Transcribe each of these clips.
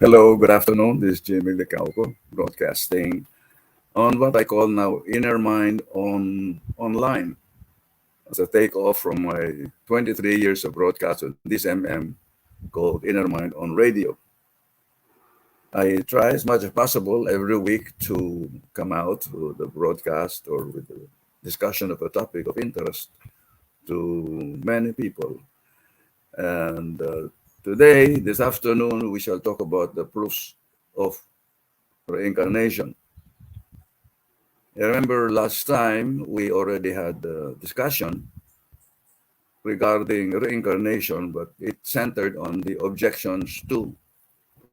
Hello, good afternoon. This is Jimmy Licauco, broadcasting on what I call now Inner Mind online as a takeoff from my 23 years of broadcast on this called Inner Mind on radio. I try as much as possible every week to come out with a broadcast or with a discussion of a topic of interest to many people. And today, this afternoon, we shall talk about the proofs of reincarnation. I remember last time we already had a discussion regarding reincarnation, but it centered on the objections to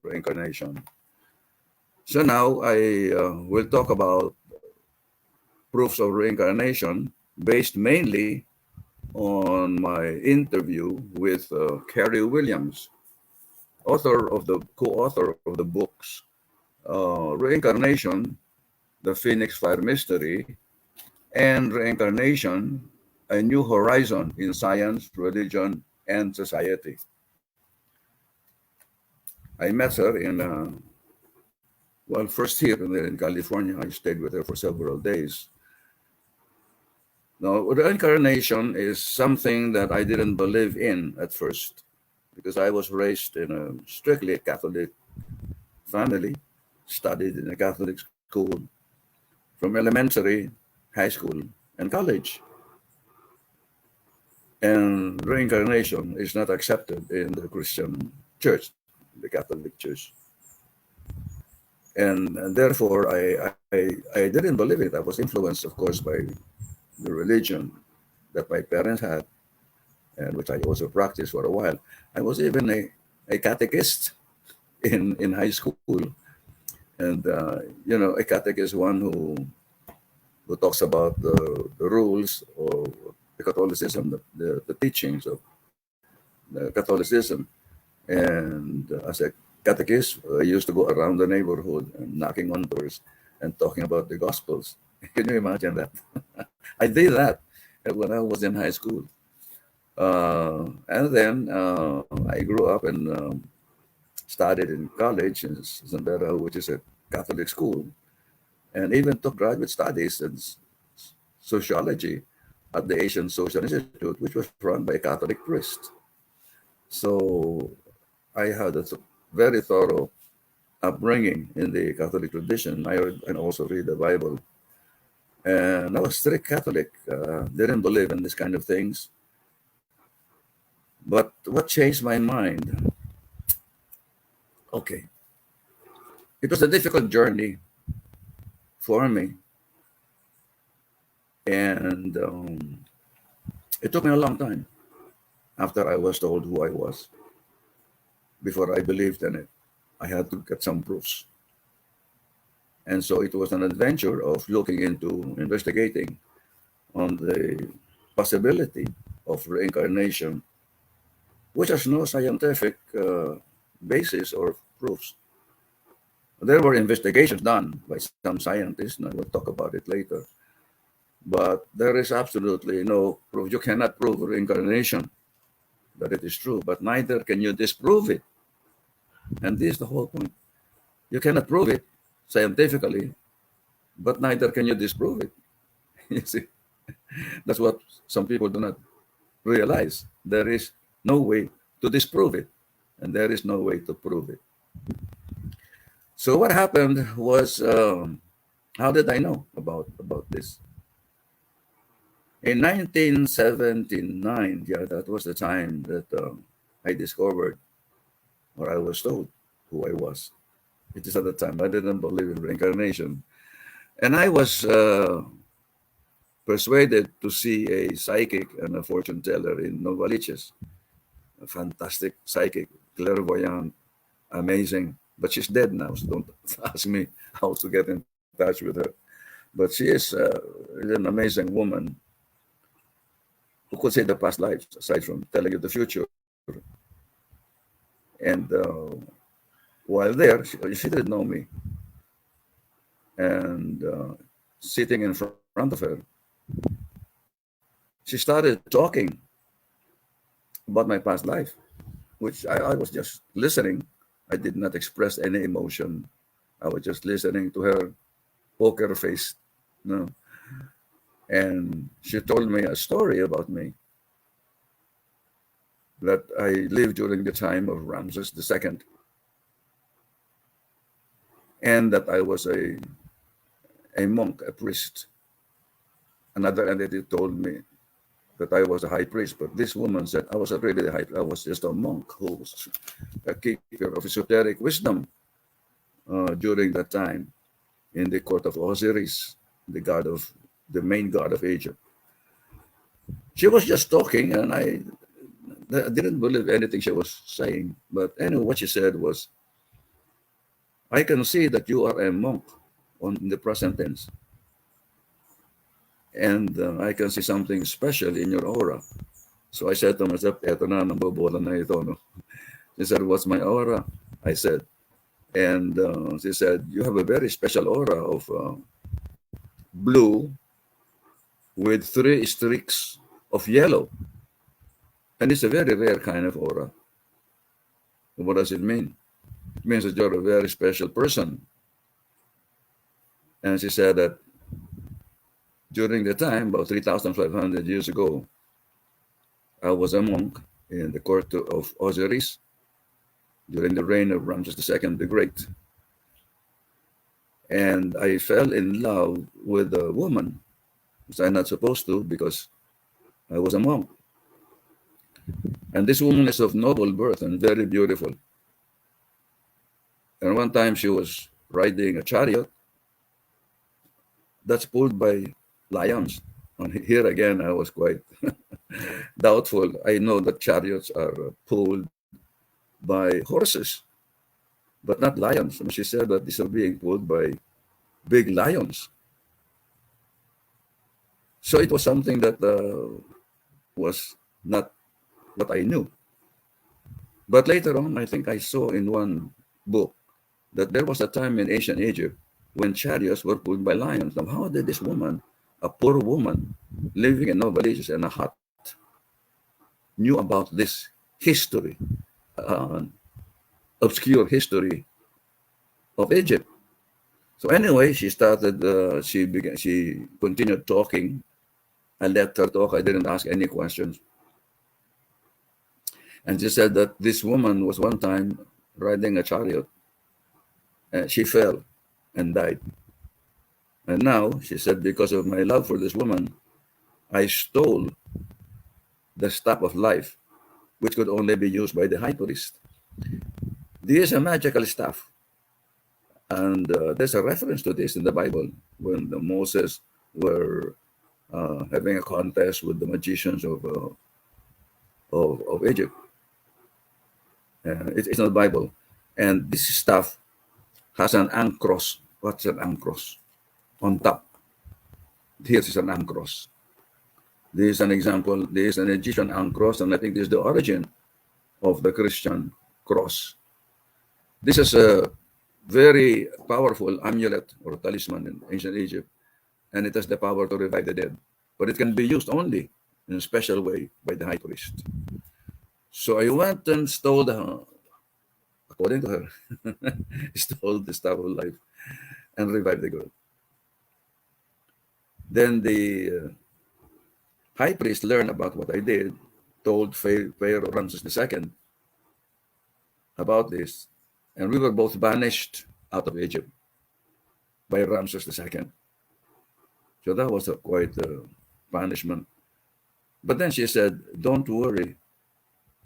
reincarnation. So now I will talk about proofs of reincarnation based mainly on my interview with Carrie Williams, co-author of the books Reincarnation, the Phoenix Fire Mystery, and Reincarnation, A New Horizon in Science, Religion, and Society. I met her first here in California. I stayed with her for several days. Now, reincarnation is something that I didn't believe in at first because I was raised in a strictly Catholic family, studied in a Catholic school from elementary, high school, and college. And reincarnation is not accepted in the Christian church, the Catholic church. And therefore, I didn't believe it. I was influenced, of course, by the religion that my parents had and which I also practiced for a while. I was even a catechist in high school. And, a catechist is one who talks about the rules of the Catholicism, the teachings of the Catholicism. And as a catechist, I used to go around the neighborhood and knocking on doors and talking about the Gospels. Can you imagine that? I did that when I was in high school. And then I grew up and studied in college in Sandera, which is a Catholic school, and even took graduate studies in sociology at the Asian Social Institute, which was run by a Catholic priest. So I had a very thorough upbringing in the Catholic tradition. I read, and also read the Bible. And I was strict Catholic, didn't believe in these kind of things. But what changed my mind? Okay, it was a difficult journey for me. And it took me a long time after I was told who I was before I believed in it. I had to get some proofs. And so it was an adventure of looking into investigating on the possibility of reincarnation, which has no scientific basis or proofs. There were investigations done by some scientists, and I will talk about it later. But there is absolutely no proof. You cannot prove reincarnation, that it is true, but neither can you disprove it. And this is the whole point. You cannot prove it scientifically, but neither can you disprove it. You see, that's what some people do not realize. There is no way to disprove it, and there is no way to prove it. So what happened was, how did I know about this? In 1979, yeah, that was the time that I discovered, or I was told who I was. It is at the time I didn't believe in reincarnation, and I was persuaded to see a psychic and a fortune teller in Novaliches, a fantastic psychic, clairvoyant, amazing. But she's dead now, so don't ask me how to get in touch with her. But she is an amazing woman who could see the past lives, aside from telling you the future. And while there, she didn't know me. And sitting in front of her, she started talking about my past life, which I was just listening. I did not express any emotion. I was just listening to her poker face. No. And she told me a story about me that I lived during the time of Ramses II, and that I was a monk, a priest. Another entity told me that I was a high priest, but this woman said I was not really a high priest. I was just a monk who was a keeper of esoteric wisdom during that time in the court of Osiris, the main god of Egypt. She was just talking, and I didn't believe anything she was saying. But anyway, what she said was, I can see that you are a monk in the present tense. And I can see something special in your aura. So I said to myself, eto na, nambobola na ito. No? She said, what's my aura? I said. And she said, you have a very special aura of blue with 3 streaks of yellow. And it's a very rare kind of aura. What does it mean? It means that you're a very special person. And she said that during the time, about 3,500 years ago, I was a monk in the court of Osiris during the reign of Ramses II the Great. And I fell in love with a woman, which I'm not supposed to because I was a monk. And this woman is of noble birth and very beautiful. And one time she was riding a chariot that's pulled by lions. And here again, I was quite doubtful. I know that chariots are pulled by horses, but not lions. And she said that these are being pulled by big lions. So it was something that was not what I knew. But later on, I think I saw in one book that there was a time in ancient Egypt when chariots were pulled by lions. Now, how did this woman, a poor woman living in no villages and a hut, knew about this history, obscure history of Egypt? So anyway, she started. She continued talking. I let her talk. I didn't ask any questions. And she said that this woman was one time riding a chariot. And she fell and died. And now, she said, because of my love for this woman, I stole the staff of life, which could only be used by the high priest. This is a magical staff. And there's a reference to this in the Bible when Moses were having a contest with the magicians of Egypt. It's not the Bible. And this staff has an ankros. What's an ankros? On top. Here's an ankros. This is an example. This is an Egyptian ankros, and I think this is the origin of the Christian cross. This is a very powerful amulet or talisman in ancient Egypt, and it has the power to revive the dead. But it can be used only in a special way by the high priest. So I went and stole according to her, stole the staff of life and revived the girl. Then the high priest learned about what I did, told Pharaoh Ramses II about this, and we were both banished out of Egypt by Ramses II. So that was quite a punishment. But then she said, don't worry.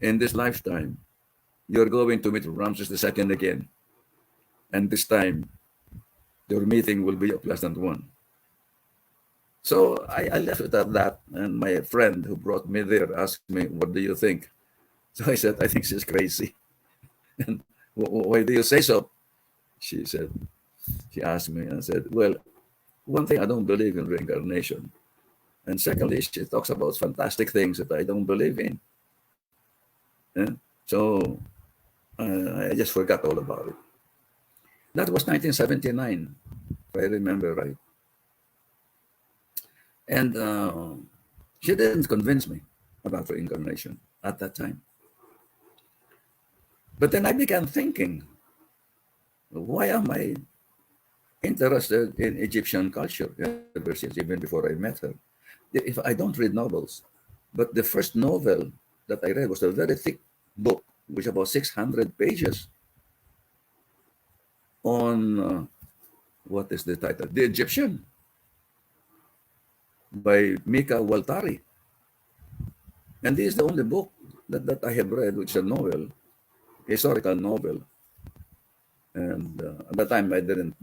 In this lifetime, you're going to meet Ramses II again. And this time, your meeting will be a pleasant one. So I left it at that. And my friend who brought me there asked me, what do you think? So I said, I think she's crazy. And why do you say so? She asked me and said, well, one thing, I don't believe in reincarnation. And secondly, she talks about fantastic things that I don't believe in. Yeah? So I just forgot all about it. That was 1979, if I remember right. And she didn't convince me about reincarnation at that time. But then I began thinking, Why am I interested in Egyptian culture ever since, even before I met her? If I don't read novels, but the first novel that I read was a very thick book, which about 600 pages on what is the title? The Egyptian by Mika Waltari. And this is the only book that I have read, which is a novel, historical novel. And at that time, I didn't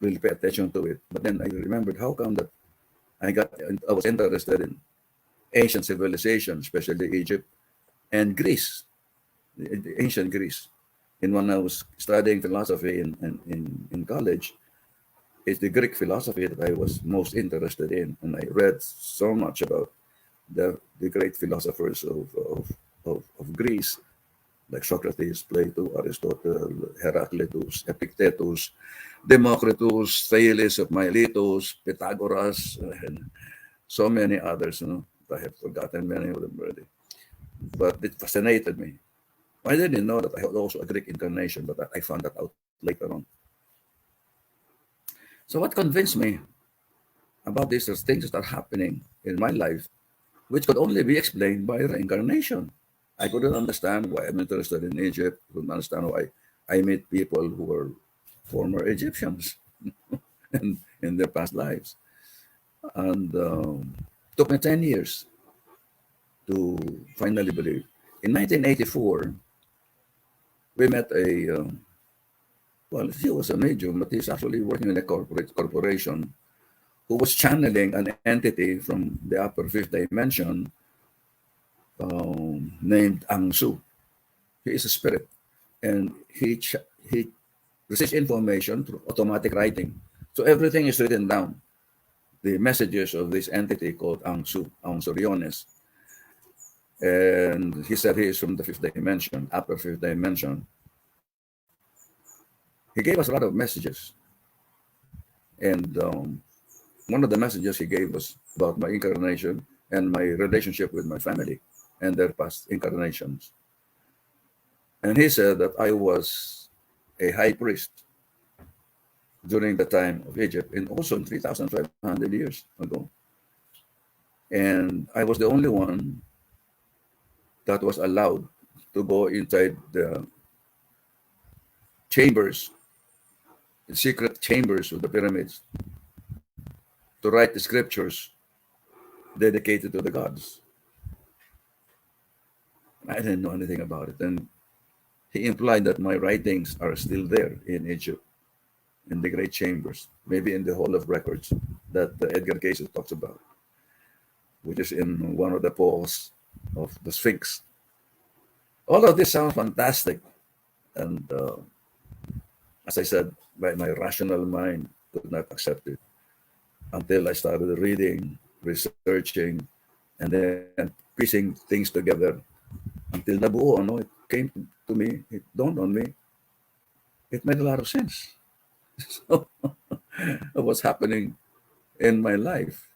really pay attention to it. But then I remembered how come that I was interested in ancient civilization, especially Egypt and Greece, the ancient Greece. And when I was studying philosophy in college, it's the Greek philosophy that I was most interested in. And I read so much about the great philosophers of Greece, like Socrates, Plato, Aristotle, Heraclitus, Epictetus, Democritus, Thales of Miletus, Pythagoras, and so many others. I have forgotten many of them already. But it fascinated me. I didn't know that I had also a Greek incarnation, but I found that out later on. So what convinced me about these things that are happening in my life, which could only be explained by reincarnation. I couldn't understand why I'm interested in Egypt. Couldn't understand why I meet people who were former Egyptians in their past lives. And took me 10 years to finally believe. In 1984, we met well, he was a medium, but he's actually working in a corporation who was channeling an entity from the upper fifth dimension named Angsu. He is a spirit, and he receives information through automatic writing. So everything is written down. The messages of this entity called Angsu, Angsuriones. And he said he is from the fifth dimension, upper fifth dimension. He gave us a lot of messages. And one of the messages he gave was about my incarnation and my relationship with my family and their past incarnations. And he said that I was a high priest during the time of Egypt, and also 3,500 years ago. And I was the only one that was allowed to go inside the chambers, the secret chambers of the pyramids, to write the scriptures dedicated to the gods. I didn't know anything about it. And he implied that my writings are still there in Egypt, in the great chambers, maybe in the Hall of Records that Edgar Cayce talks about, which is in one of the paws of the Sphinx. All of this sounds fantastic. And as I said, my rational mind could not accept it until I started reading, researching, and then piecing things together until nabuo, it came to me, it dawned on me, it made a lot of sense. So, what's happening in my life.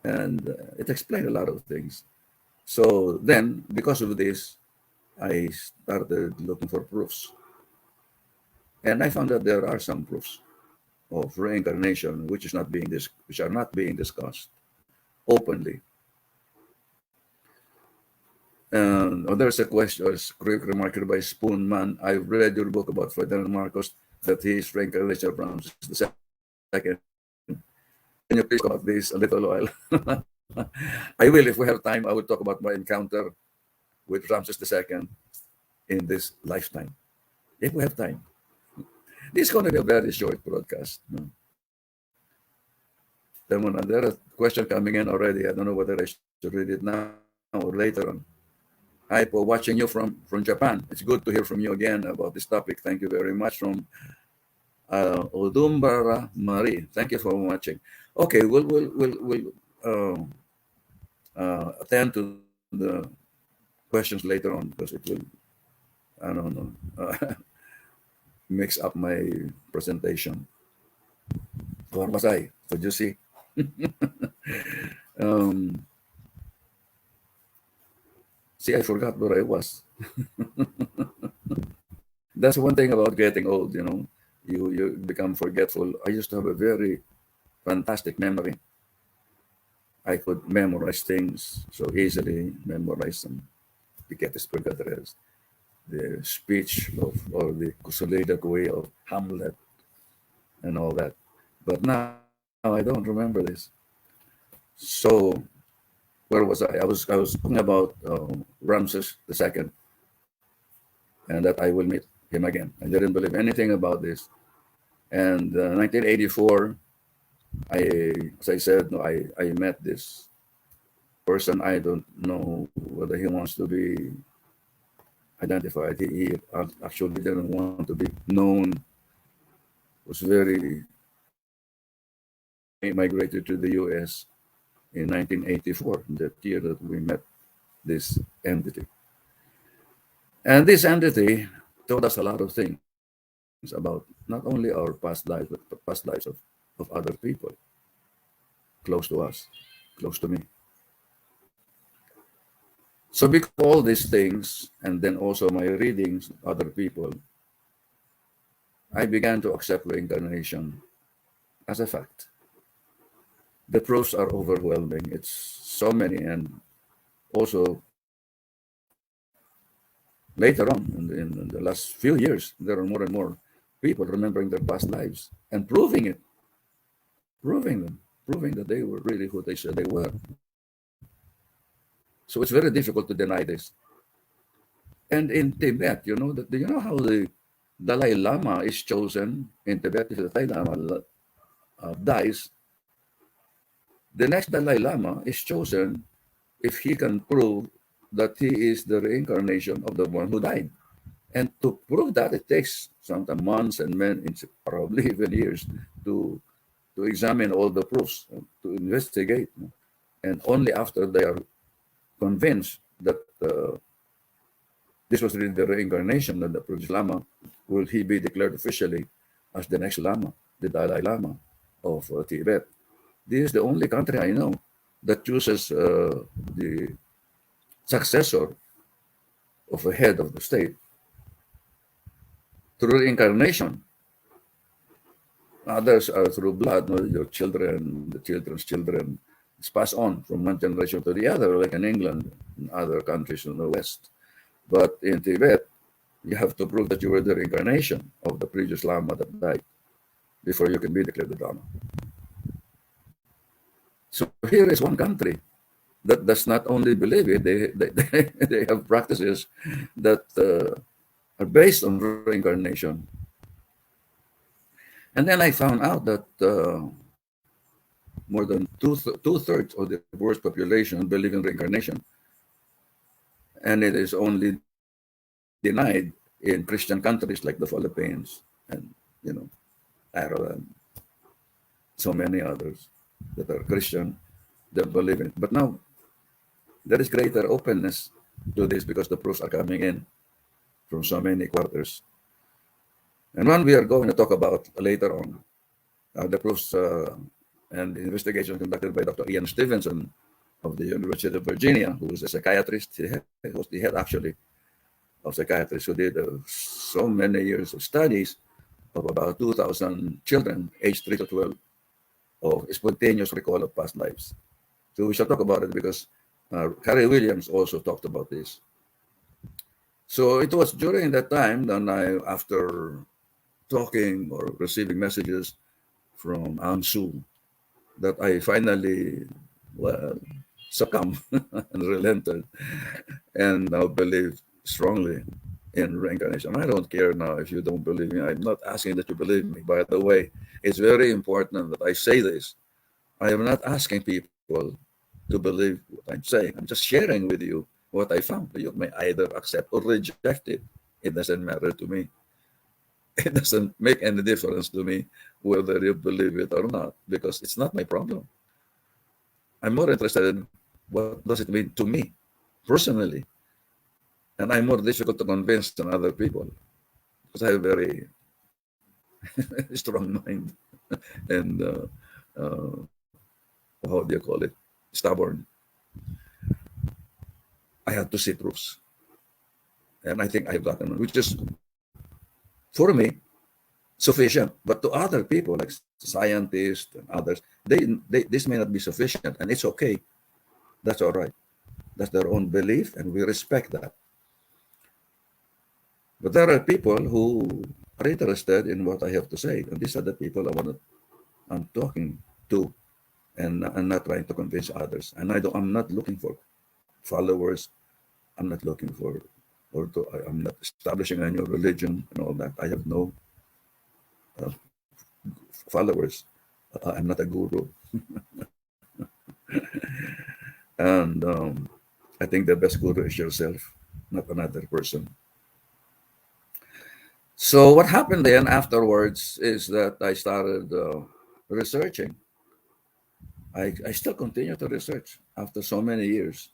And it explained a lot of things. So then, because of this, I started looking for proofs. And I found that there are some proofs of reincarnation which are not being discussed openly. And there's a question, a quick remark by Spoonman. I read your book about Ferdinand Marcos, that he is reincarnation of Ramses II. Can you please talk about this a little while? I will, if we have time, I will talk about my encounter with Ramses II in this lifetime, if we have time. This is going to be a very short broadcast. Then when there are question coming in already, I don't know whether I should read it now or later on. Hi, for watching you from Japan. It's good to hear from you again about this topic. Thank you very much from Odumbara Marie. Thank you for watching. Okay, we'll attend to the questions later on because it will, I don't know, mix up my presentation. Where was I? Did you see? um, See, I forgot where I was. That's one thing about getting old, you know. You become forgetful. I used to have a very fantastic memory. I could memorize things so easily, memorize them, Piquetes Pergadres, the speech of, or the soliloquy of Hamlet and all that. But now I don't remember this. So where was I was talking about Ramses II, and that I will meet him again. I didn't believe anything about this. And 1984, as I said, no, I met this person. I don't know whether he wants to be identified. He actually didn't want to be known. Was very migrated to the U.S. in 1984, that year that we met this entity. And this entity told us a lot of things about not only our past lives, but past lives of other people close to us, close to me. So because of all these things, and then also my readings, other people, I began to accept reincarnation as a fact. The proofs are overwhelming. It's so many, and also later on in the last few years, there are more and more people remembering their past lives and proving that they were really who they said they were. So it's very difficult to deny this. And in Tibet, you know that, do you know how the Dalai Lama is chosen in Tibet? If the Dalai Lama dies, the next Dalai Lama is chosen if he can prove that he is the reincarnation of the one who died. And to prove that, it takes sometimes months and probably even years to to examine all the proofs, to investigate. And only after they are convinced that this was really the reincarnation of the previous Lama will he be declared officially as the next Lama, the Dalai Lama of Tibet. This is the only country I know that chooses the successor of a head of the state through reincarnation. Others are through blood, no, your children, the children's children. It's passed on from one generation to the other, like in England and other countries in the West. But in Tibet, you have to prove that you were the reincarnation of the previous Lama that died before you can be declared the Lama. So here is one country that does not only believe it, they have practices that are based on reincarnation. And then I found out that more than two-thirds of the world's population believe in reincarnation, and it is only denied in Christian countries like the Philippines and, you know, Ireland, so many others that are Christian that believe in it. But now there is greater openness to this because the proofs are coming in from so many quarters. And one we are going to talk about later on, the proofs and the investigation conducted by Dr. Ian Stevenson of the University of Virginia, who is a psychiatrist. He was the head, actually, of psychiatrists who did so many years of studies of about 2,000 children, aged 3 to 12, of spontaneous recall of past lives. So we shall talk about it because Harry Williams also talked about this. So it was during that time that after talking or receiving messages from Ansu, that I finally, well, succumbed and relented and now believe strongly in reincarnation. I don't care now if you don't believe me. I'm not asking that you believe me. By the way, it's very important that I say this. I am not asking people to believe what I'm saying. I'm just sharing with you what I found. You may either accept or reject it. It doesn't matter to me. It doesn't make any difference to me whether you believe it or not, because it's not my problem. I'm more interested in what does it mean to me personally. And I'm more difficult to convince than other people because I have a very strong mind and uh, how do you call it? Stubborn. I had to see proofs. And I think I've gotten one, which is for me, sufficient. But to other people, like scientists and others, this may not be sufficient, and it's okay. That's all right. That's their own belief, and we respect that. But there are people who are interested in what I have to say, and these are the people I'm talking to, and I'm not trying to convince others. And I'm not looking for followers. I'm not looking for, I'm not establishing a new religion and all that. I have no uh, followers. I'm not a guru, and I think the best guru is yourself, not another person. So what happened then afterwards is that I started researching. I still continue to research after so many years.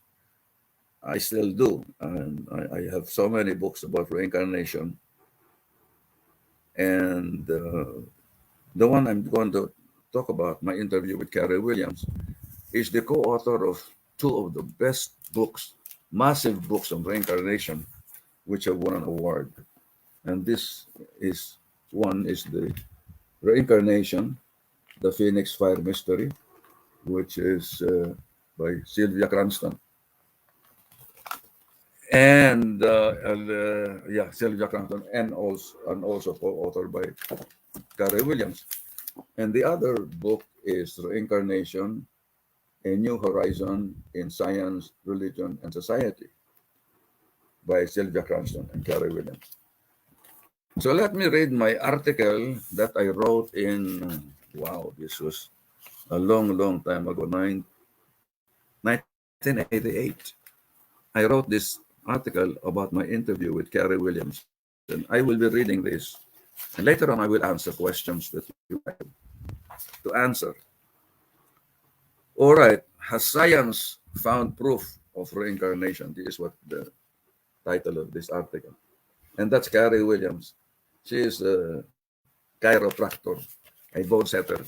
I still do, and I have so many books about reincarnation. And the one I'm going to talk about, my interview with Carrie Williams, is the co-author of two of the best books, massive books on reincarnation, which have won an award. And this is one is the Reincarnation, the Phoenix Fire Mystery, which is by Sylvia Cranston. And Sylvia Cranston, and also co-authored by Carrie Williams. And the other book is Reincarnation, A New Horizon in Science, Religion, and Society by Sylvia Cranston and Carrie Williams. So let me read my article that I wrote in, wow, this was a long, long time ago, 1988. I wrote this article about my interview with Carrie Williams, and I will be reading this. And later on, I will answer questions that you like to answer. All right. Has science found proof of reincarnation? This is what the title of this article. And that's Carrie Williams. She is a chiropractor, a bone setter.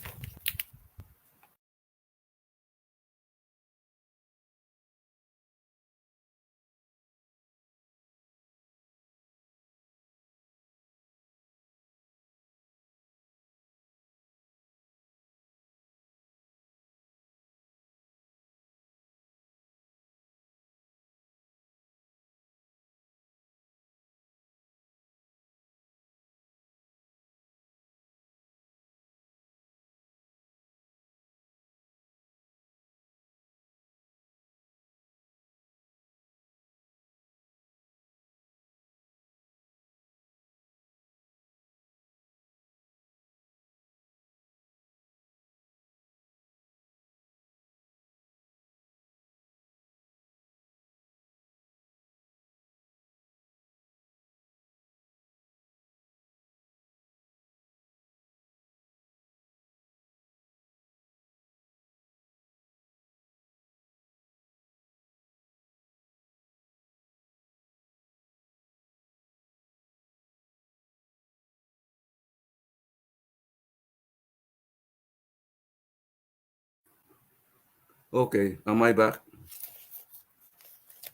Okay, am I back?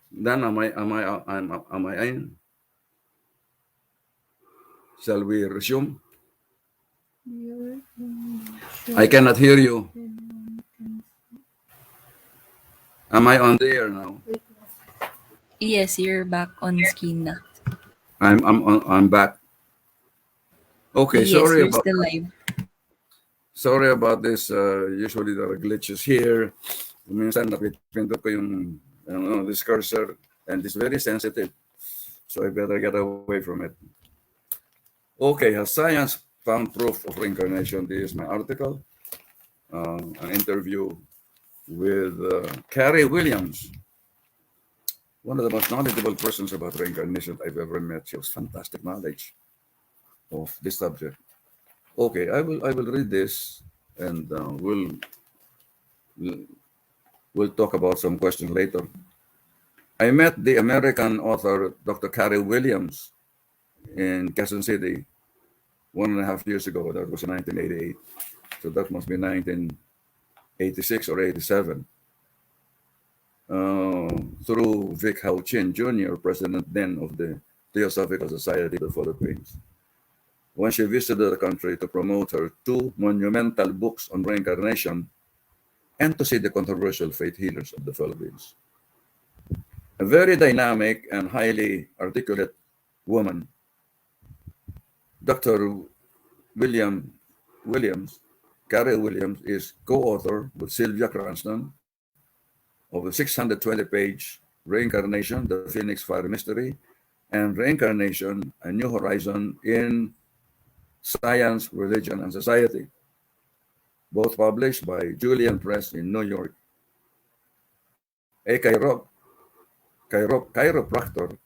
Then am I in? Shall we resume? I cannot hear you. Am I on the air now? Yes, you're back on screen na. I'm back. Okay, Yes, you're still live. sorry about this. Usually there are glitches here. Minsan napipindot ko yung this cursor, and it's very sensitive. So I better get away from it. Okay, has science found proof of reincarnation? This is my article, an interview with Carrie Williams, one of the most knowledgeable persons about reincarnation I've ever met. She has fantastic knowledge of this subject. Okay, I will read this, and we'll talk about some questions later. I met the American author Dr. Carrie Williams in Quezon City 1.5 years ago. That was in 1988. So that must be 1986 or 87. Through Vic Hao Chin Jr., president then of the Theosophical Society of the Philippines. when she visited the country to promote her two monumental books on reincarnation and to see the controversial faith healers of the Philippines. A very dynamic and highly articulate woman, Dr. William Williams, Carrie Williams, is co-author with Sylvia Cranston of the 620-page Reincarnation, the Phoenix Fire Mystery, and Reincarnation, A New Horizon in Science, Religion, and Society, both published by Julian Press in New York. A chiropractor,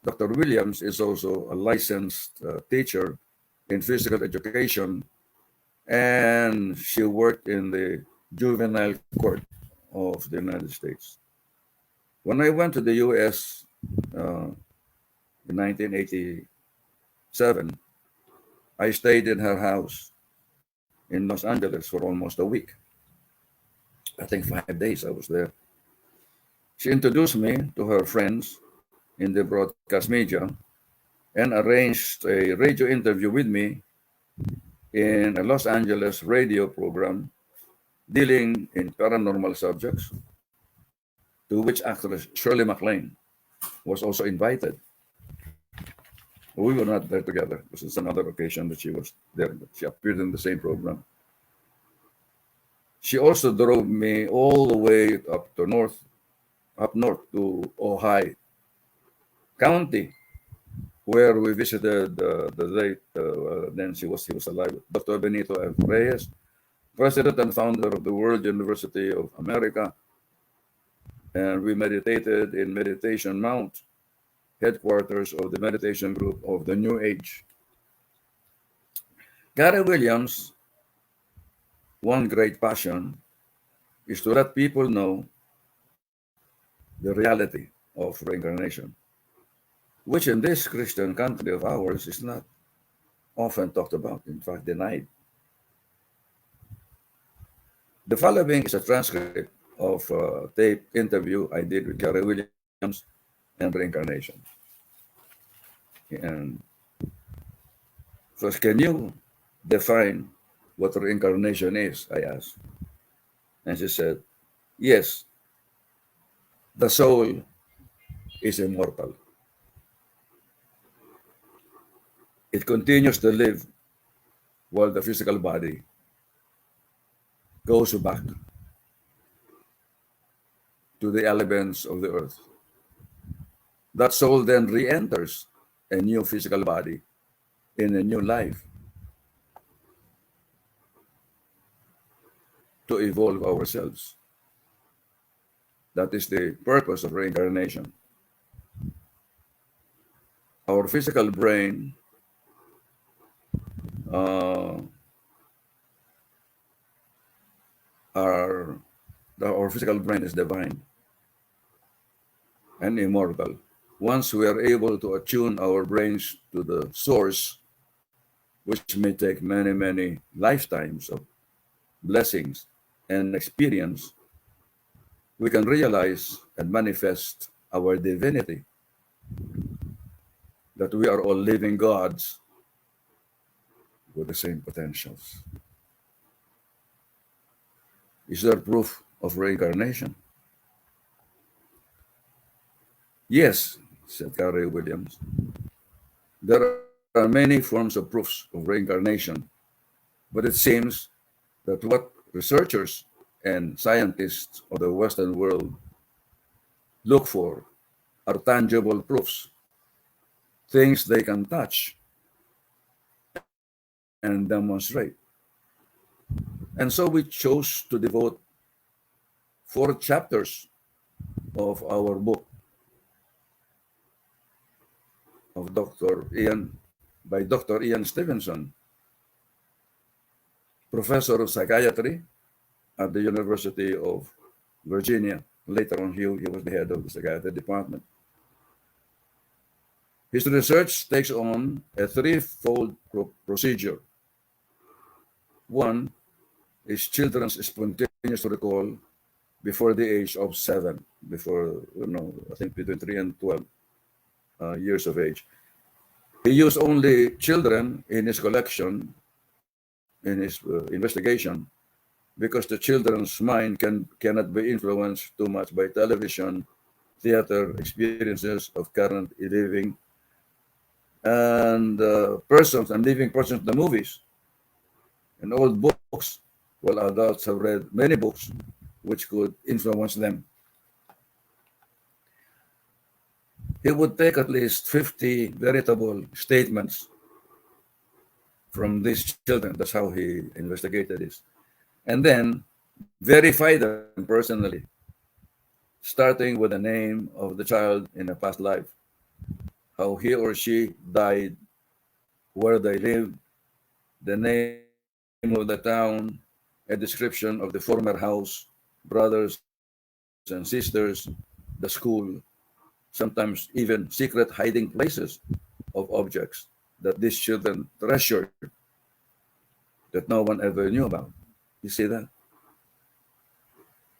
Dr. Williams is also a licensed teacher in physical education, and she worked in the juvenile court of the United States. When I went to the U.S. In 1987, I stayed in her house in Los Angeles for almost a week. I think 5 days I was there. She introduced me to her friends in the broadcast media and arranged a radio interview with me in a Los Angeles radio program dealing in paranormal subjects, to which actress Shirley MacLaine was also invited. We were not there together. This is another occasion that she was there, but she appeared in the same program. She also drove me all the way up north to Ojai County, where we visited the late, then he was alive, Dr. Benito F. Reyes, president and founder of the World University of America. And we meditated in Meditation Mount, headquarters of the meditation group of the New Age. Gary Williams' one great passion is to let people know the reality of reincarnation, which in this Christian country of ours is not often talked about, in fact, denied. The following is a transcript of a tape interview I did with Gary Williams and reincarnation. And first, can you define what reincarnation is? I asked. And she said, yes, the soul is immortal. It continues to live while the physical body goes back to the elements of the earth. That soul then re-enters a new physical body in a new life to evolve ourselves. That is the purpose of reincarnation. Our physical brain our physical brain is divine and immortal. Once we are able to attune our brains to the source, which may take many, many lifetimes of blessings and experience, we can realize and manifest our divinity, that we are all living gods with the same potentials. Is there proof of reincarnation? Yes, said Carrie Williams. There are many forms of proofs of reincarnation, but it seems that what researchers and scientists of the Western world look for are tangible proofs, things they can touch and demonstrate. And so we chose to devote 4 chapters of our book of Dr. Ian Stevenson, professor of psychiatry at the University of Virginia. Later on, he was the head of the psychiatry department. His research takes on a threefold procedure. One is children's spontaneous recall before the age of 7, I think between 3 and 12 years of age. He used only children in his collection, in his investigation, because the children's mind cannot be influenced too much by television, theater experiences of current living, and persons and living persons, the movies and old books, while adults have read many books which could influence them. He would take at least 50 veritable statements from these children. That's how he investigated this. And then verify them personally, starting with the name of the child in a past life, how he or she died, where they lived, the name of the town, a description of the former house, brothers and sisters, the school, sometimes even secret hiding places of objects that these children treasured that no one ever knew about. You see that?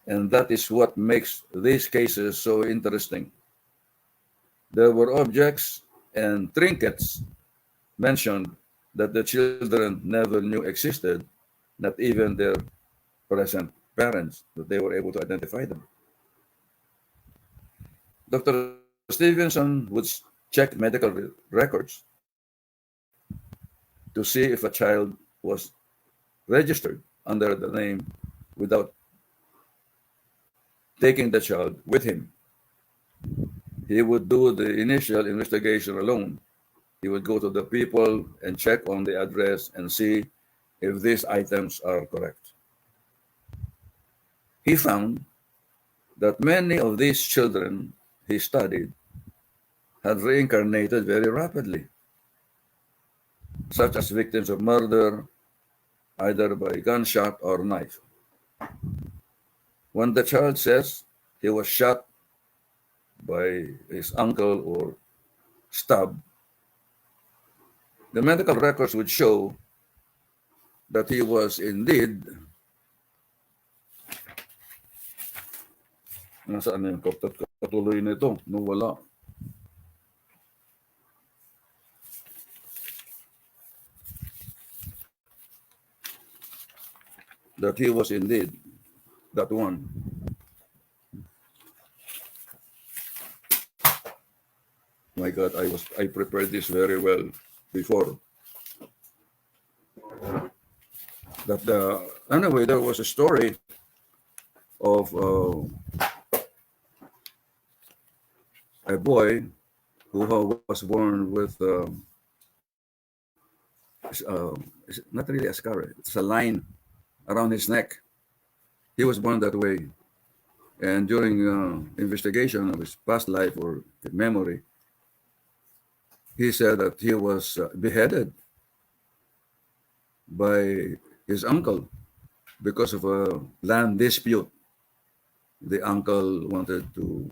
And that is what makes these cases so interesting. There were objects and trinkets mentioned that the children never knew existed, not even their present parents, that they were able to identify them. Dr. Stevenson would check medical records to see if a child was registered under the name without taking the child with him. He would do the initial investigation alone. He would go to the people and check on the address and see if these items are correct. He found that many of these children he studied had reincarnated very rapidly, such as victims of murder, either by gunshot or knife. When the child says he was shot by his uncle or stabbed, the medical records would show that he was indeed, nasaan na yung katuloy nito, nawala, that he was indeed that one. My God, I prepared this very well before. That anyway, there was a story of a boy who was born with not really a scar. It's a line around his neck. He was born that way, and during investigation of his past life or memory, he said that he was beheaded by his uncle because of a land dispute. The uncle wanted to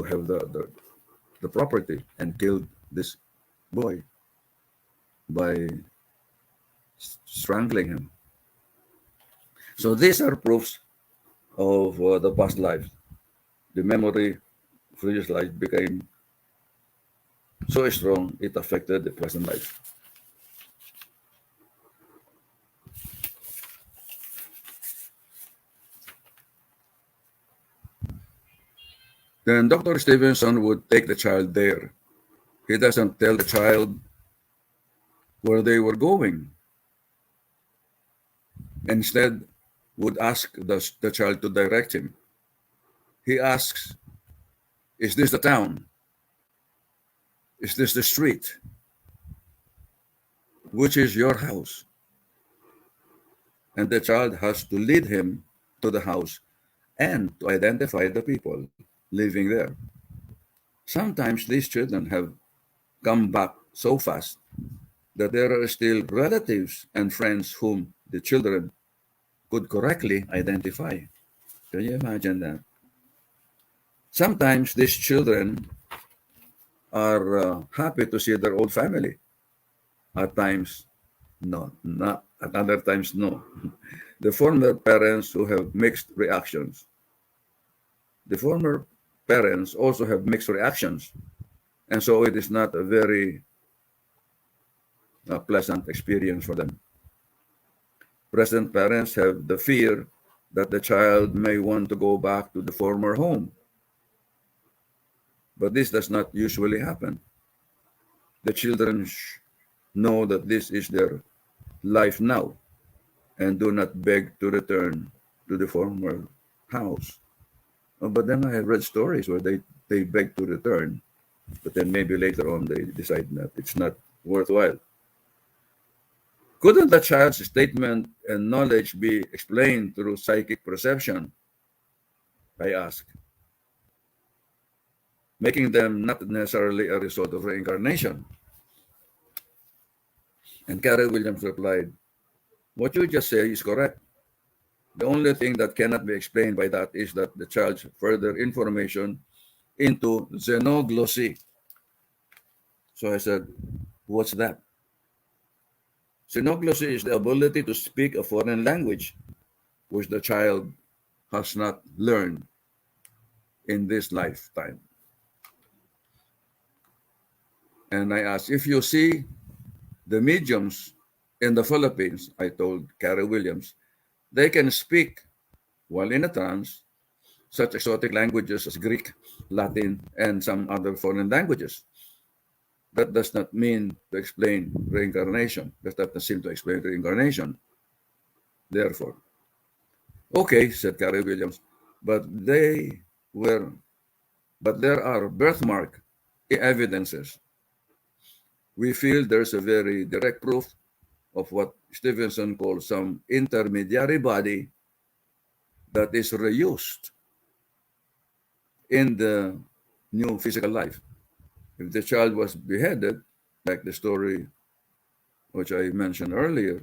have the property and killed this boy by strangling him. So these are proofs of the past life. The memory of previous life became so strong it affected the present life. Then Dr. Stevenson would take the child there. He doesn't tell the child where they were going. Instead, would ask the child to direct him. He asks, "Is this the town? Is this the street? Which is your house?" And the child has to lead him to the house and to identify the people living there. Sometimes these children have come back so fast that there are still relatives and friends whom the children could correctly identify. Can you imagine that? Sometimes these children are happy to see their old family. At times, no. Not at other times, no. The former parents who have mixed reactions. The former parents also have mixed reactions. And so it is not a very pleasant experience for them. Present parents have the fear that the child may want to go back to the former home, but this does not usually happen. The children know that this is their life now and do not beg to return to the former house. But then I have read stories where they beg to return, but then maybe later on they decide that it's not worthwhile. Couldn't the child's statement and knowledge be explained through psychic perception? I ask, making them not necessarily a result of reincarnation. And Carol Williams replied, what you just say is correct. The only thing that cannot be explained by that is that the child's further information into xenoglossy. So I said, what's that? Xenoglossy is the ability to speak a foreign language, which the child has not learned in this lifetime. And I asked, if you see the mediums in the Philippines, I told Carol Williams, they can speak while in a trance such exotic languages as Greek, Latin, and some other foreign languages. That does not mean to explain reincarnation. That does not seem to explain reincarnation. Therefore, okay, said Carrie Williams, but they were, but there are birthmark evidences. We feel there's a very direct proof of what Stevenson calls some intermediary body that is reused in the new physical life. If the child was beheaded, like the story which I mentioned earlier,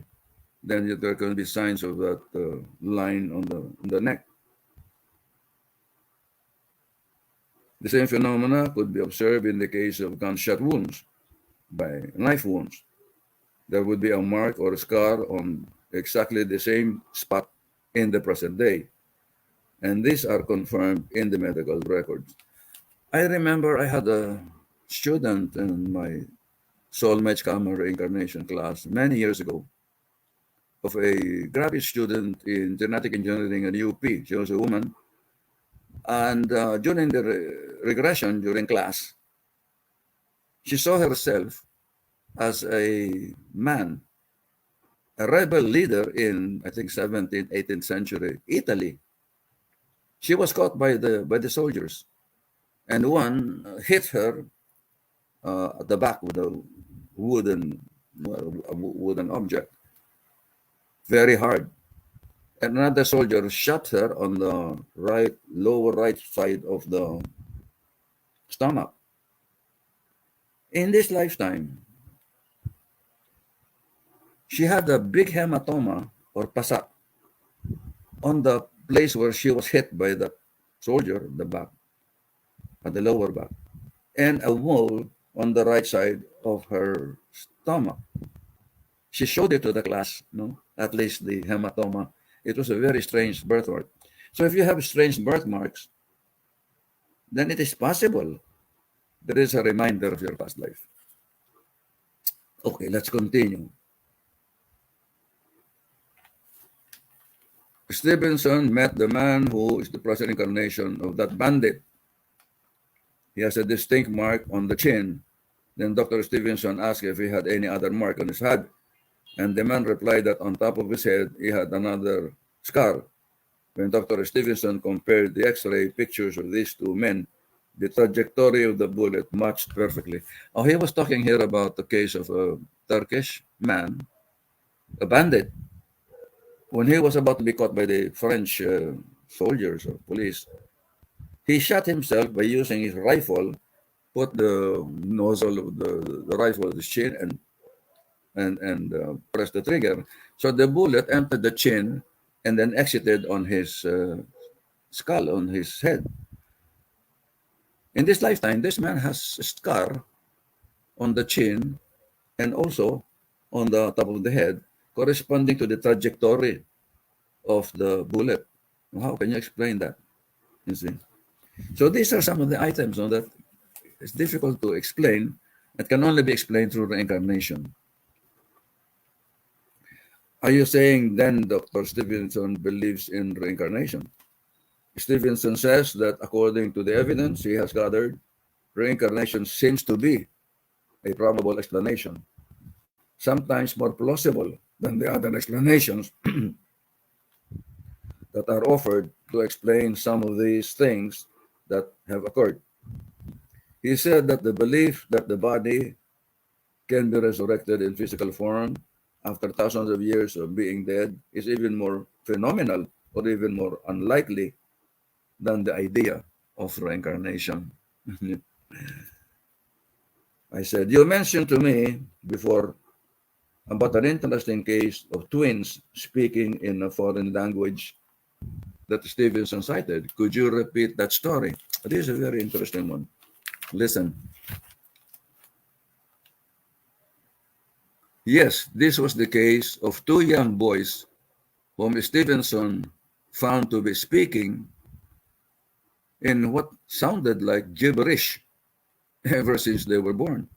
then there can be signs of that line on the neck. The same phenomena could be observed in the case of gunshot wounds by knife wounds. There would be a mark or a scar on exactly the same spot in the present day. And these are confirmed in the medical records. I remember I had a student in my soulmate Karma reincarnation class many years ago of a graduate student in genetic engineering at UP. She was a woman. And during the regression, during class, she saw herself as a man, a rebel leader in, I think, 17th, 18th century Italy. She was caught by the soldiers, and one hit her at the back with a wooden object, very hard. And another soldier shot her on the lower right side of the stomach. In this lifetime, she had a big hematoma or pasa on the place where she was hit by the soldier, the back, at the lower back, and a mole on the right side of her stomach. She showed it to the class, no, at least the hematoma. It was a very strange birthmark. So if you have strange birthmarks, then it is possible there is a reminder of your past life. Okay, let's continue. Stevenson met the man who is the present incarnation of that bandit. He has a distinct mark on the chin. Then Dr. Stevenson asked if he had any other mark on his head, and the man replied that on top of his head he had another scar. When Dr. Stevenson compared the X-ray pictures of these two men, the trajectory of the bullet matched perfectly. Oh, he was talking here about the case of a Turkish man, a bandit. When he was about to be caught by the French soldiers or police, he shot himself by using his rifle, put the nozzle of the rifle at his chin, and pressed the trigger. So the bullet entered the chin and then exited on his skull, on his head. In this lifetime, this man has a scar on the chin and also on the top of the head, corresponding to the trajectory of the bullet. How can you explain that? You see. So these are some of the items, no, that it's difficult to explain. It can only be explained through reincarnation. Are you saying then Dr. Stevenson believes in reincarnation? Stevenson says that according to the evidence he has gathered, reincarnation seems to be a probable explanation, sometimes more plausible than the other explanations that are offered to explain some of these things that have occurred. He said that the belief that the body can be resurrected in physical form after thousands of years of being dead is even more phenomenal or even more unlikely than the idea of reincarnation. I said, you mentioned to me before about an interesting case of twins speaking in a foreign language that Stevenson cited. Could you repeat that story? This is a very interesting one. Listen. Yes, this was the case of two young boys whom Stevenson found to be speaking in what sounded like gibberish ever since they were born.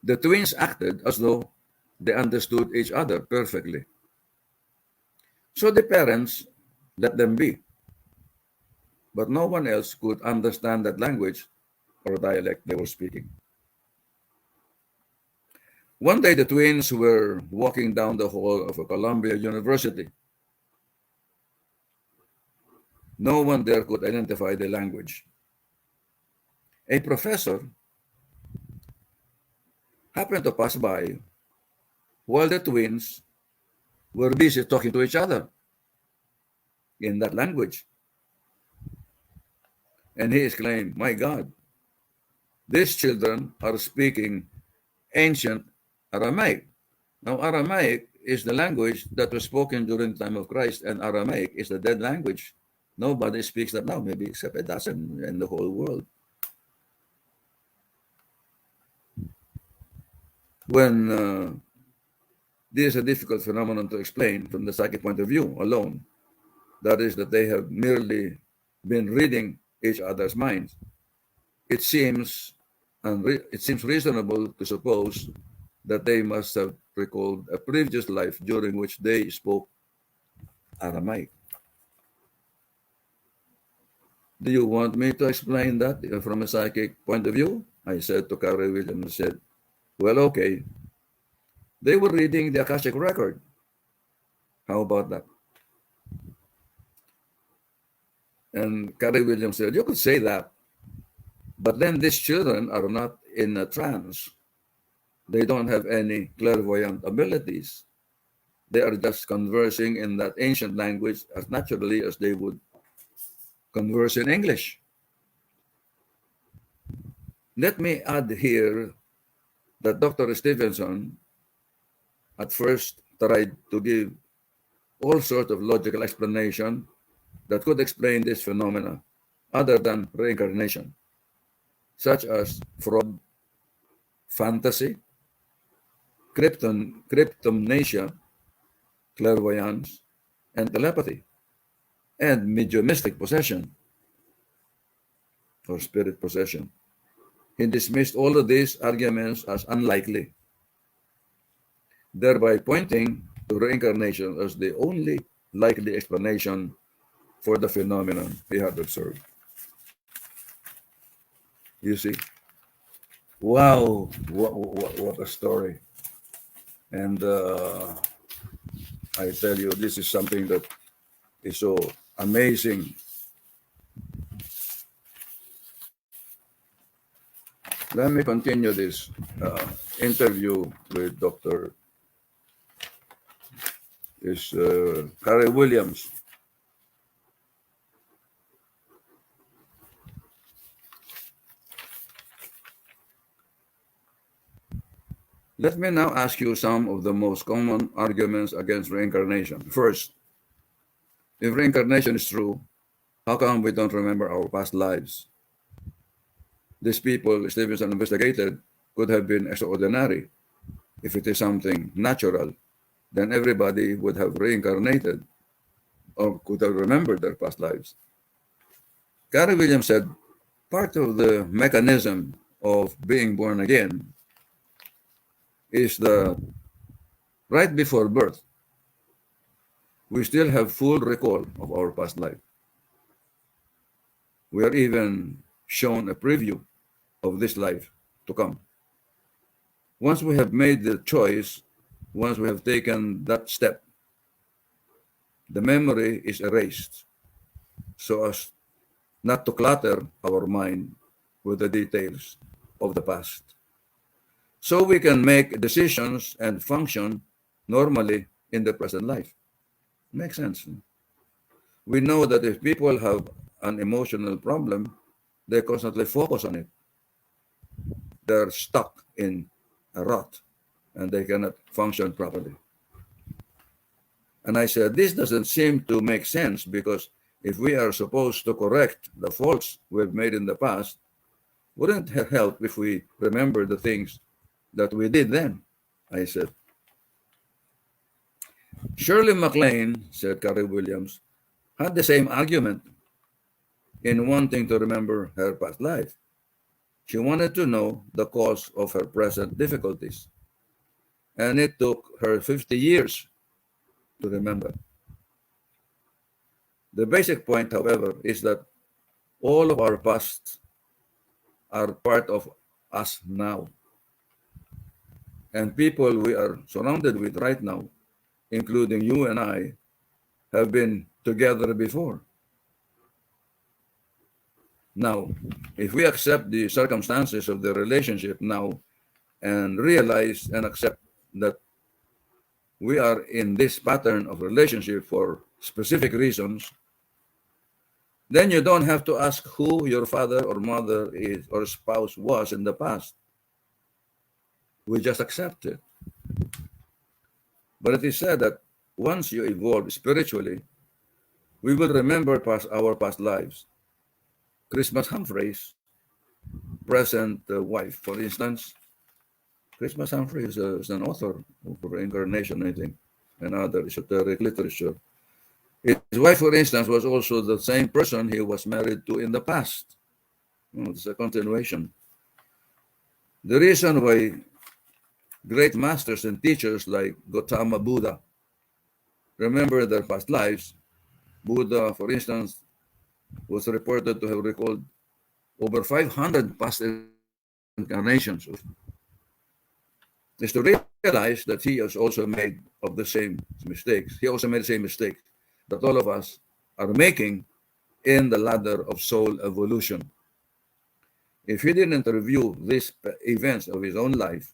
The twins acted as though they understood each other perfectly. So the parents let them be, but no one else could understand that language or dialect they were speaking. One day, the twins were walking down the hall of a Columbia University. No one there could identify the language. A professor happened to pass by while the twins were busy talking to each other in that language. And he exclaimed, my God, these children are speaking ancient Aramaic. Now, Aramaic is the language that was spoken during the time of Christ, and Aramaic is the dead language. Nobody speaks that now, maybe except a dozen in the whole world. When this is a difficult phenomenon to explain from the psychic point of view alone, that is, that they have merely been reading each other's minds. It seems it seems reasonable to suppose that they must have recalled a previous life during which they spoke Aramaic. Do you want me to explain that from a psychic point of view? I said to Carrie Williams. Said, well, okay. They were reading the Akashic record. How about that? And Carrie Williams said, you could say that, but then these children are not in a trance. They don't have any clairvoyant abilities. They are just conversing in that ancient language as naturally as they would converse in English. Let me add here that Dr. Stevenson at first tried to give all sorts of logical explanation that could explain this phenomena other than reincarnation, such as fraud, fantasy, cryptomnesia, clairvoyance, and telepathy, and mediumistic possession or spirit possession. He dismissed all of these arguments as unlikely, thereby pointing to reincarnation as the only likely explanation for the phenomenon he had observed. You see? Wow, what a story. And I tell you, this is something that is so amazing. Let me continue this interview with Dr. Carrie Williams. Let me now ask you some of the most common arguments against reincarnation. First, if reincarnation is true, how come we don't remember our past lives? These people Stevenson investigated could have been extraordinary. If it is something natural, then everybody would have reincarnated or could have remembered their past lives. Carrie Williams said, Part of the mechanism of being born again is that right before birth, we still have full recall of our past life. We are even shown a preview of this life to come. Once we have made the choice, once we have taken that step, the memory is erased so as not to clutter our mind with the details of the past. So we can make decisions and function normally in the present life. Makes sense. We know that if people have an emotional problem, they constantly focus on it. They're stuck in a rut and they cannot function properly. And I said, this doesn't seem to make sense because if we are supposed to correct the faults we've made in the past, wouldn't it help if we remember the things that we did then? I said. Shirley MacLaine, said Carrie Williams, had the same argument in wanting to remember her past life. She wanted to know the cause of her present difficulties, and it took her 50 years to remember. The basic point, however, is that all of our pasts are part of us now, and people we are surrounded with right now, including you and I, have been together before. Now, if we accept the circumstances of the relationship now and realize and accept that we are in this pattern of relationship for specific reasons, then you don't have to ask who your father or mother is or spouse was in the past. We just accept it. But it is said that once you evolve spiritually, we will remember our past lives. Christmas Humphreys, present wife, for instance, Christmas Humphreys is an author of Reincarnation, I think, and other esoteric literature. His wife, for instance, was also the same person he was married to in the past. It's a continuation. The reason why great masters and teachers like Gautama Buddha remember their past lives, Buddha, for instance, was reported to have recalled over 500 past incarnations, is to realize that he has also made of the same mistakes. He also made the same mistake that all of us are making in the ladder of soul evolution. If he didn't review these events of his own life,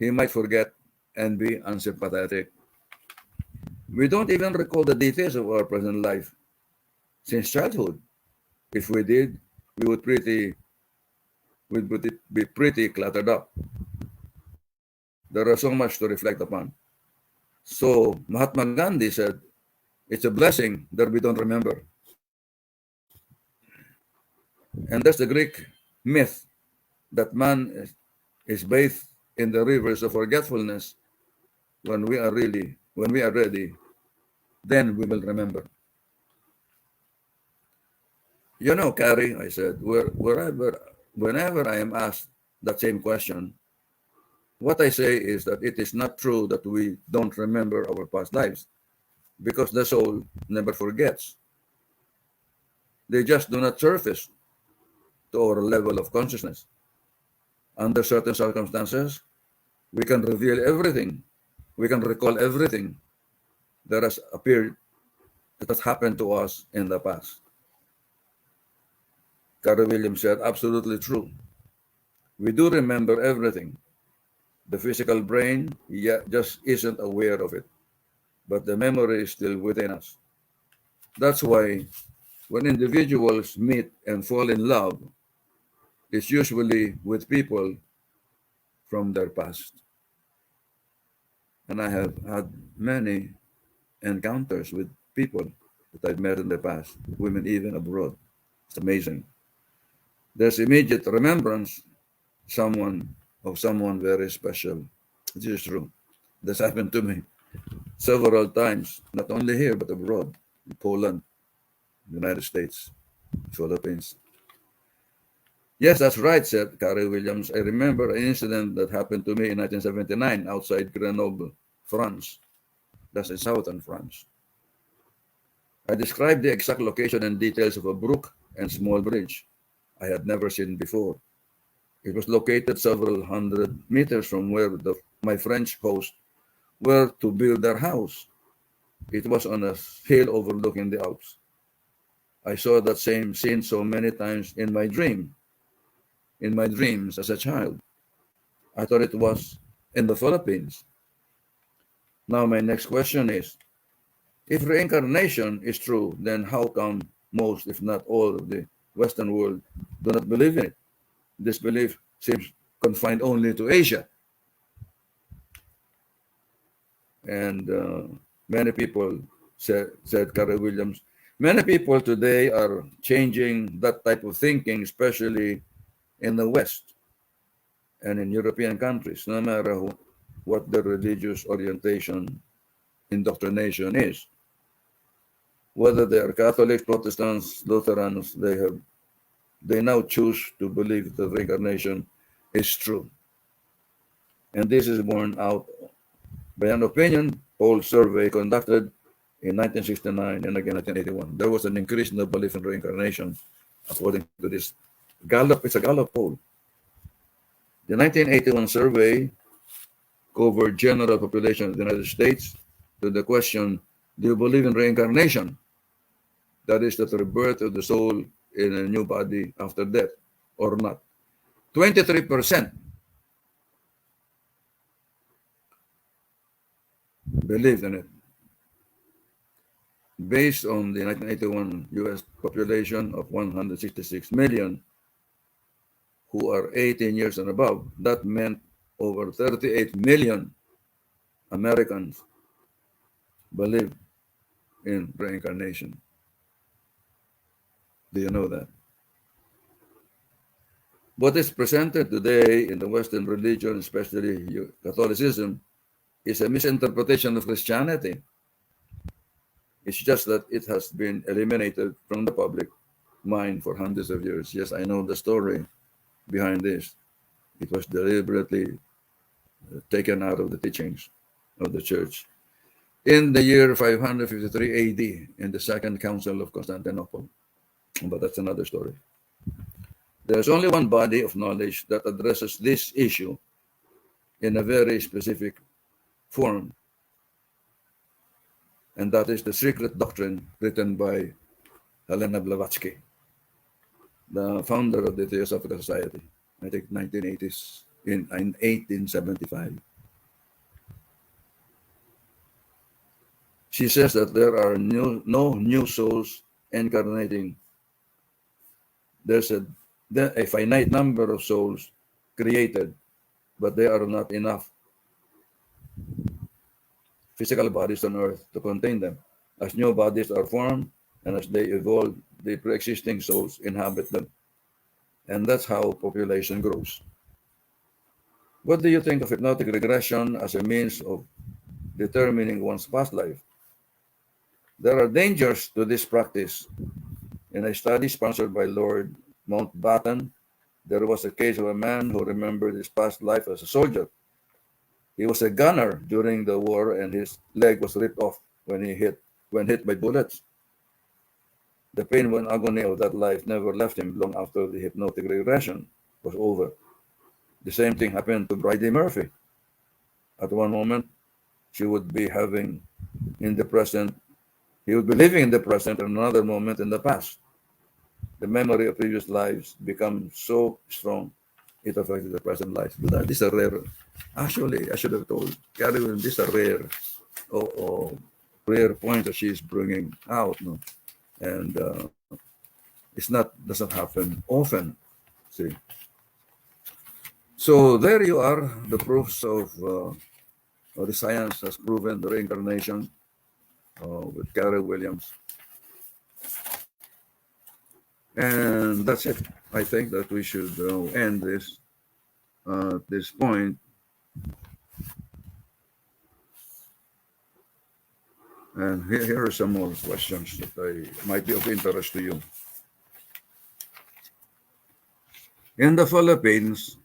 he might forget and be unsympathetic. We don't even recall the details of our present life since childhood. If we did, we would be pretty cluttered up. There is so much to reflect upon. So Mahatma Gandhi said, it's a blessing that we don't remember. And that's the Greek myth that man is bathed in the rivers of forgetfulness. When we are ready, then we will remember. You know, Carrie, I said, whenever I am asked that same question, what I say is that it is not true that we don't remember our past lives because the soul never forgets. They just do not surface to our level of consciousness. Under certain circumstances, we can reveal everything. We can recall everything that has appeared, that has happened to us in the past. Carter Williams said, absolutely true. We do remember everything. The physical brain just isn't aware of it, but the memory is still within us. That's why when individuals meet and fall in love, it's usually with people from their past. And I have had many encounters with people that I've met in the past, women even abroad. It's amazing. There's immediate remembrance someone of someone very special. This is true. This happened to me several times, not only here but abroad, in Poland, United States, Philippines. Yes, that's right, said Carrie Williams. I remember an incident that happened to me in 1979 outside Grenoble, France. That's in southern France. I described the exact location and details of a brook and small bridge I had never seen before. It was located several hundred meters from where my French hosts were to build their house. It was on a hill overlooking the Alps. I saw that same scene so many times in my dreams as a child. I thought it was in the Philippines. Now my next question is, if reincarnation is true, then how come most, if not all, of the Western world do not believe in it? This belief seems confined only to Asia, and many people said Carol Williams. Many people today are changing that type of thinking, especially in the West and in European countries, no matter what their religious orientation, indoctrination is. Whether they are Catholics, Protestants, Lutherans, they now choose to believe that reincarnation is true. And this is borne out by an opinion poll survey conducted in 1969 and again 1981. There was an increase in the belief in reincarnation, according to this Gallup. It's a Gallup poll. The 1981 survey covered general population of the United States to the question, do you believe in reincarnation? That is, the rebirth of the soul in a new body after death or not. 23% believed in it. Based on the 1981 US population of 166 million who are 18 years and above, that meant over 38 million Americans believe in reincarnation. Do you know that? What is presented today in the Western religion, especially Catholicism, is a misinterpretation of Christianity. It's just that it has been eliminated from the public mind for hundreds of years. Yes, I know the story behind this. It was deliberately taken out of the teachings of the church. In the year 553 AD, in the Second Council of Constantinople, but that's another story. There's only one body of knowledge that addresses this issue in a very specific form, and that is the Secret Doctrine written by Helena Blavatsky, the founder of the Theosophical Society, I think 1980s, in 1875. She says that there are no new souls incarnating. There's a finite number of souls created, but they are not enough physical bodies on earth to contain them. As new bodies are formed and as they evolve, the pre-existing souls inhabit them. And that's how population grows. What do you think of hypnotic regression as a means of determining one's past life? There are dangers to this practice. In a study sponsored by Lord Mountbatten, there was a case of a man who remembered his past life as a soldier. He was a gunner during the war and his leg was ripped off when hit by bullets. The pain and agony of that life never left him long after the hypnotic regression was over. The same thing happened to Bridie Murphy. At one moment, she would be having in the present, he would be living in the present, and another moment in the past. The memory of previous lives becomes so strong, it affected the present life. But this is a rare, actually, I should have told Carolyn, this is a rare point that she's bringing out. No? And doesn't happen often. See, so there you are, the proofs of the science has proven the reincarnation with Carol Williams, and that's it. I think that we should end this at this point. And here are some more questions that might be of interest to you. In the Philippines,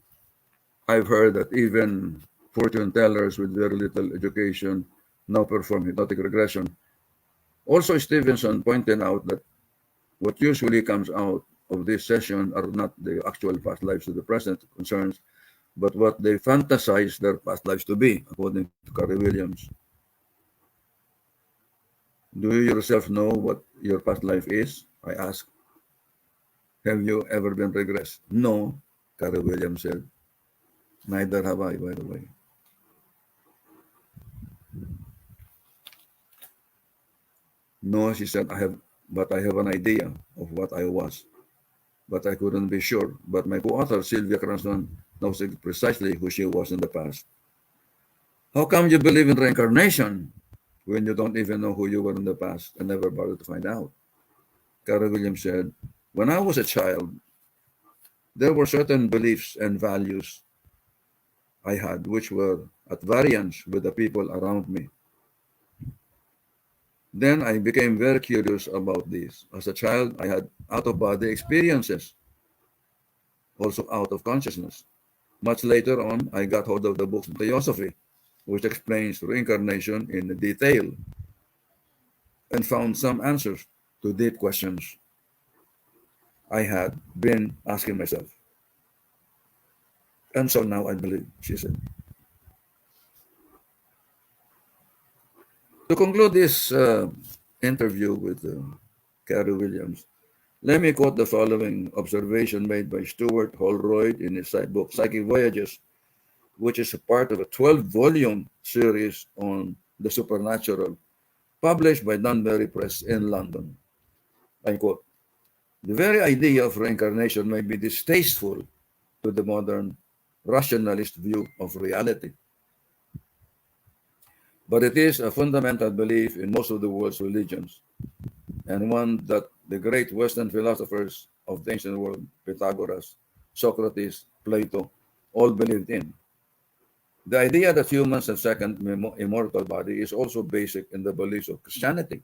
I've heard that even fortune tellers with very little education now perform hypnotic regression. Also, Stevenson pointed out that what usually comes out of this session are not the actual past lives of the present concerns, but what they fantasize their past lives to be, according to Carrie Williams. Do you yourself know what your past life is? I asked. Have you ever been regressed? No, Carrie Williams said. Neither have I, by the way. No, she said, but I have an idea of what I was, but I couldn't be sure. But my co-author, Sylvia Cranston, knows precisely who she was in the past. How come you believe in reincarnation when you don't even know who you were in the past and never bothered to find out? Carrie Williams said, when I was a child, there were certain beliefs and values I had which were at variance with the people around me. Then I became very curious about this. As a child, I had out of body experiences, also out of consciousness. Much later on, I got hold of the book Theosophy, which explains reincarnation in detail and found some answers to deep questions I had been asking myself. And so now I believe, she said. To conclude this interview with Carrie Williams, let me quote the following observation made by Stuart Holroyd in his book Psychic Voyages, which is a part of a 12-volume series on the supernatural, published by Dunbury Press in London. I quote, the very idea of reincarnation may be distasteful to the modern rationalist view of reality, but it is a fundamental belief in most of the world's religions, and one that the great Western philosophers of the ancient world, Pythagoras, Socrates, Plato, all believed in. The idea that humans have second immortal body is also basic in the beliefs of Christianity.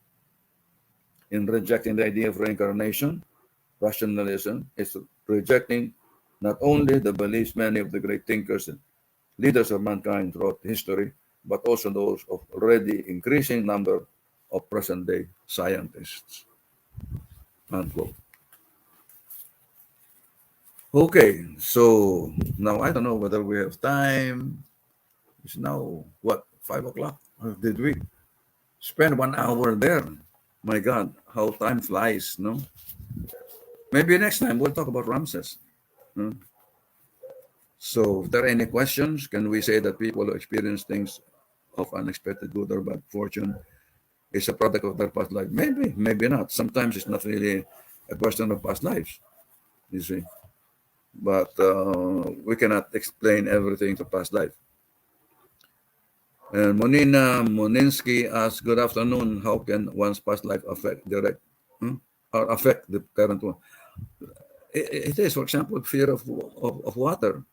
In rejecting the idea of reincarnation, rationalism is rejecting not only the beliefs many of the great thinkers and leaders of mankind throughout history, but also those of already increasing number of present-day scientists. Unquote. Okay, so now I don't know whether we have time. It's now what, 5 o'clock? Or did we spend 1 hour there? My God, how time flies, no? Maybe next time we'll talk about Ramses. No? So, if there are any questions, can we say that people who experience things of unexpected good or bad fortune is a product of their past life? Maybe, maybe not. Sometimes it's not really a question of past lives, you see. But we cannot explain everything to past life. And Monina Moninsky asks, good afternoon. How can one's past life affect direct or affect the current one? It is, for example, fear of water.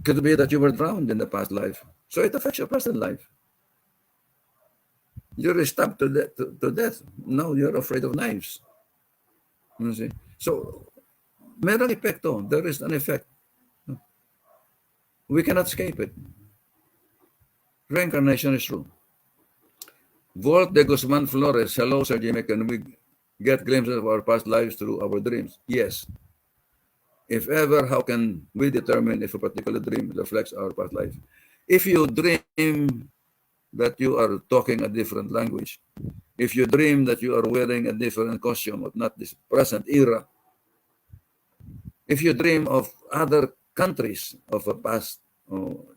Could be that you were drowned in the past life. So it affects your present life. You're stabbed to death. Now you're afraid of knives. You see? So, meron epekto. There is an effect. We cannot escape it. Reincarnation is true. Volt de Guzman Flores, hello, Sir Jimmy. Can we get glimpses of our past lives through our dreams? Yes. If ever, how can we determine if a particular dream reflects our past life? If you dream that you are talking a different language, if you dream that you are wearing a different costume of not this present era, if you dream of other countries of a past,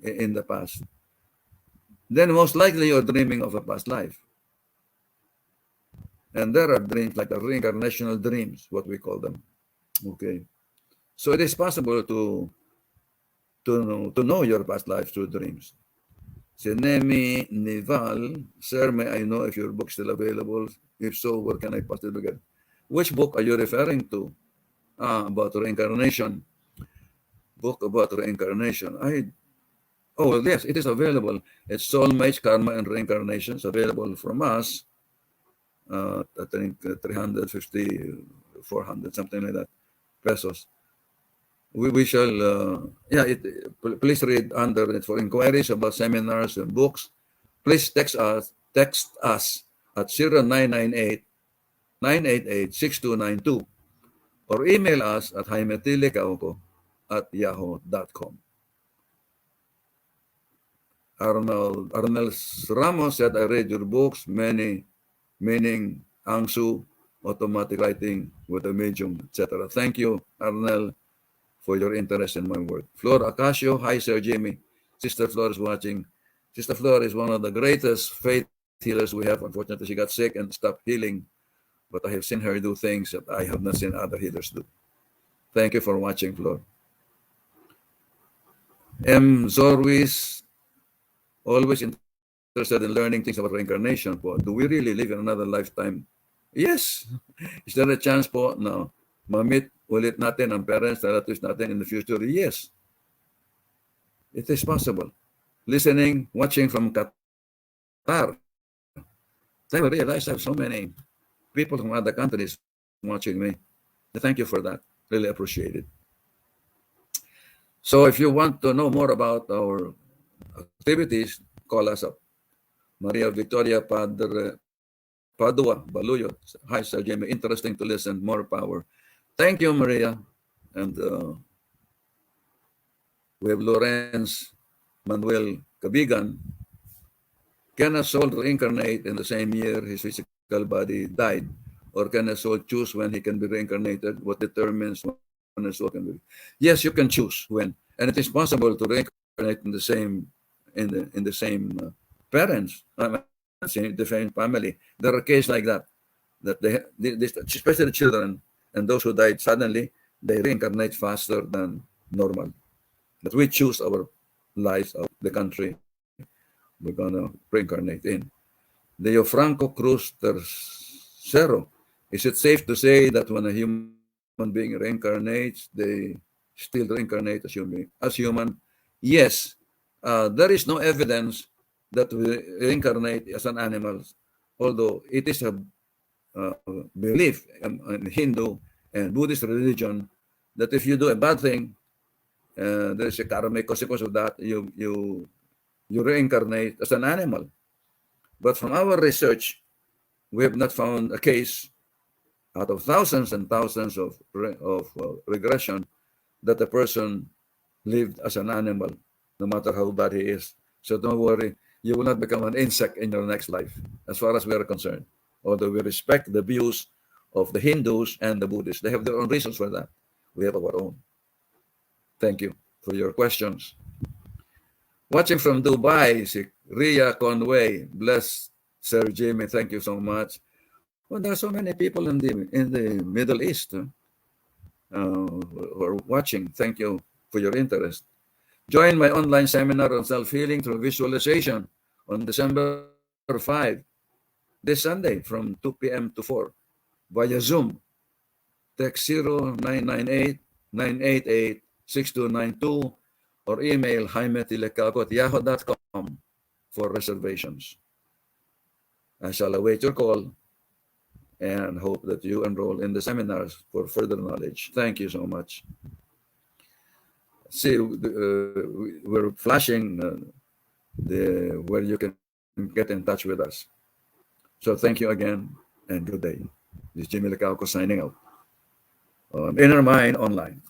in the past, then most likely you're dreaming of a past life. And there are dreams like the reincarnational dreams, what we call them. Okay. So it is possible to know your past life through dreams. Sinemi Nival, sir, may I know if your book is still available? If so, where can I possibly get? Which book are you referring to? About reincarnation. Book about reincarnation. Oh yes, it is available. It's Soulmates, Karma, and Reincarnation. It's available from us. I think 350, 400, something like that, pesos. we shall, yeah, please read under it for inquiries about seminars and books. Please text us at 0998-988-6292 or email us at jaimetillicauco@yahoo.com. Arnel Ramos said, I read your books, many meaning Angsu, automatic writing with a medium, etc. Thank you, Arnel, for your interest in my work. Flor Acacio, hi, Sir Jimmy. Sister Flor is watching. Sister Flor is one of the greatest faith healers we have. Unfortunately, she got sick and stopped healing, but I have seen her do things that I have not seen other healers do. Thank you for watching, Flor. M. Zorwis, always interested in learning things about reincarnation po. Do we really live in another lifetime? Yes. Is there a chance po na ma-meet ulit natin ang parents, relatives natin in the future? Yes. It is possible. Listening, watching from Qatar. I realize I have so many people from other countries watching me. Thank you for that. Really appreciate it. So if you want to know more about our activities, call us up. Maria Victoria Padua Baluyo. Hi, Sir Jimmy. Interesting to listen. More power. Thank you, Maria. And we have Lorenz Manuel Cabigan. Can a soul reincarnate in the same year his physical body died? Or can a soul choose when he can be reincarnated? What determines when a soul can be? Yes, you can choose when, and it is possible to reincarnate in the same parents, the same family. There are cases like that especially the children and those who died suddenly, they reincarnate faster than normal. But we choose our lives, the country we're gonna reincarnate in. Leo Franco Cruz Tercero. Is it safe to say that when a human being reincarnates, they still reincarnate as human? Yes. There is no evidence that we reincarnate as an animal, although it is a belief in Hindu and Buddhist religion that if you do a bad thing, there is a karmic consequence of that. You reincarnate as an animal. But from our research, we have not found a case out of thousands and thousands of regression that a person lived as an animal, no matter how bad he is. So don't worry, you will not become an insect in your next life, as far as we are concerned. Although we respect the views of the Hindus and the Buddhists. They have their own reasons for that. We have our own. Thank you for your questions. Watching from Dubai, si Ria Conway. Bless Sir Jimmy. Thank you so much. Well, there are so many people in the Middle East who are watching. Thank you for your interest. Join my online seminar on self-healing through visualization on December 5, this Sunday from 2 p.m. to 4 via Zoom. Text 0998-988-6292 or email jaimetillicauco@yahoo.com for reservations. I shall await your call and hope that you enroll in the seminars for further knowledge. Thank you so much. See, we're flashing where you can get in touch with us. So thank you again and good day. This is Jimmy Licauco signing out on Inner Mind Online.